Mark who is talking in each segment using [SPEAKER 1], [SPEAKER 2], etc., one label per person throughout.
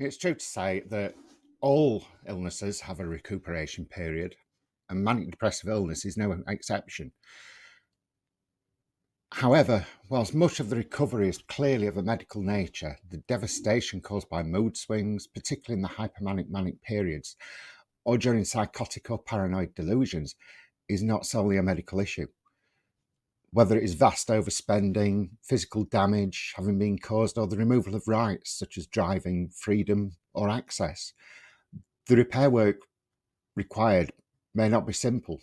[SPEAKER 1] It's true to say that all illnesses have a recuperation period, and manic depressive illness is no exception. However, whilst much of the recovery is clearly of a medical nature, the devastation caused by mood swings, particularly in the hypomanic manic periods or during psychotic or paranoid delusions, is not solely a medical issue. Whether it is vast overspending, physical damage having been caused, or the removal of rights such as driving, freedom, or access, the repair work required may not be simple,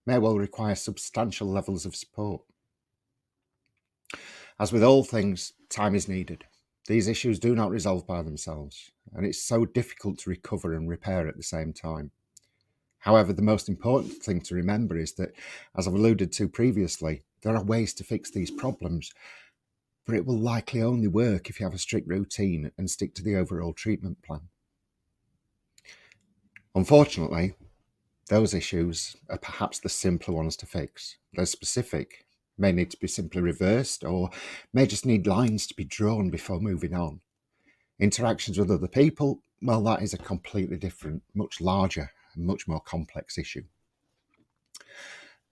[SPEAKER 1] may well require substantial levels of support. As with all things, time is needed. These issues do not resolve by themselves, and it's so difficult to recover and repair at the same time. However, the most important thing to remember is that, as I've alluded to previously, there are ways to fix these problems, but it will likely only work if you have a strict routine and stick to the overall treatment plan. Unfortunately, those issues are perhaps the simpler ones to fix. They're specific, may need to be simply reversed, or may just need lines to be drawn before moving on. Interactions with other people, well, that is a completely different, much larger and much more complex issue.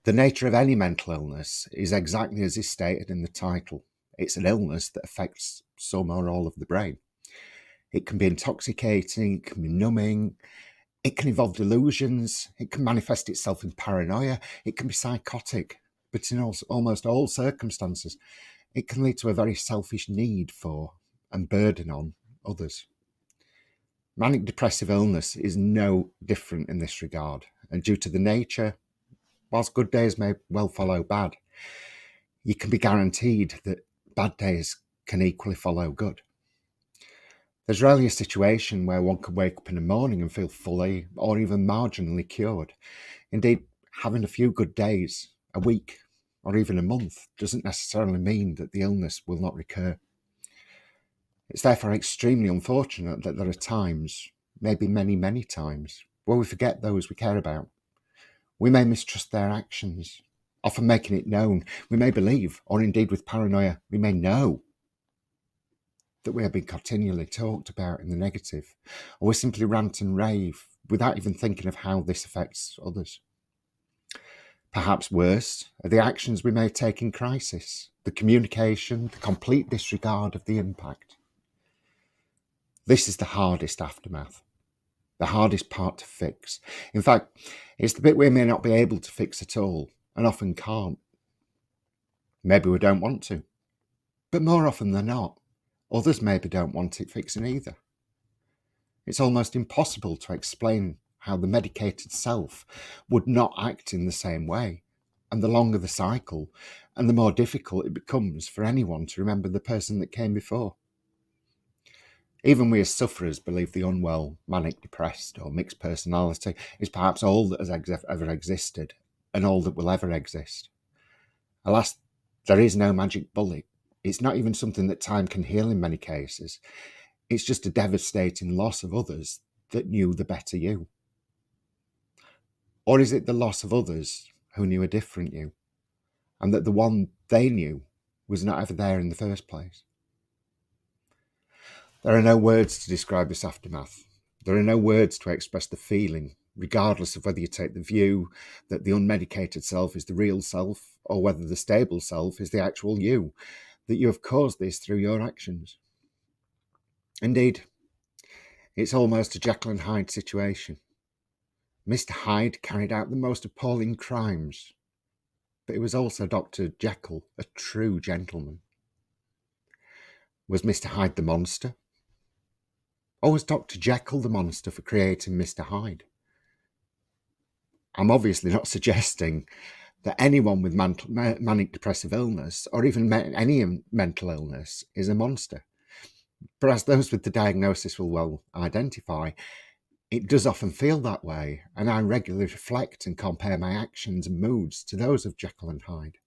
[SPEAKER 1] The nature of any mental illness is exactly as is stated in the title. It's an illness that affects some or all of the brain. It can be intoxicating, it can be numbing, it can involve delusions, it can manifest itself in paranoia, it can be psychotic, but in almost all circumstances, it can lead to a very selfish need for and burden on others. Manic depressive illness is no different in this regard, and due to the nature, whilst good days may well follow bad, you can be guaranteed that bad days can equally follow good. There's rarely a situation where one can wake up in the morning and feel fully or even marginally cured. Indeed, having a few good days, a week, or even a month doesn't necessarily mean that the illness will not recur. It's therefore extremely unfortunate that there are times, maybe many, many times, where we forget those we care about. We may mistrust their actions, often making it known. We may believe, or indeed with paranoia, we may know that we are being continually talked about in the negative, or we simply rant and rave without even thinking of how this affects others. Perhaps worse are the actions we may take in crisis, the communication, the complete disregard of the impact. This is the hardest aftermath, the hardest part to fix. In fact, it's the bit we may not be able to fix at all, and often can't. Maybe we don't want to, but more often than not, others maybe don't want it fixing either. It's almost impossible to explain how the medicated self would not act in the same way, and the longer the cycle, and the more difficult it becomes for anyone to remember the person that came before. Even we as sufferers believe the unwell, manic depressed, or mixed personality is perhaps all that has ever existed, and all that will ever exist. Alas, there is no magic bullet. It's not even something that time can heal in many cases. It's just a devastating loss of others that knew the better you. Or is it the loss of others who knew a different you, and that the one they knew was not ever there in the first place? There are no words to describe this aftermath. There are no words to express the feeling, regardless of whether you take the view that the unmedicated self is the real self, or whether the stable self is the actual you, that you have caused this through your actions. Indeed, it's almost a Jekyll and Hyde situation. Mr. Hyde carried out the most appalling crimes, but he was also Dr. Jekyll, a true gentleman. Was Mr. Hyde the monster? Or was Dr. Jekyll the monster for creating Mr. Hyde? I'm obviously not suggesting that anyone with manic depressive illness, or even any mental illness, is a monster. But as those with the diagnosis will well identify, it does often feel that way, and I regularly reflect and compare my actions and moods to those of Jekyll and Hyde.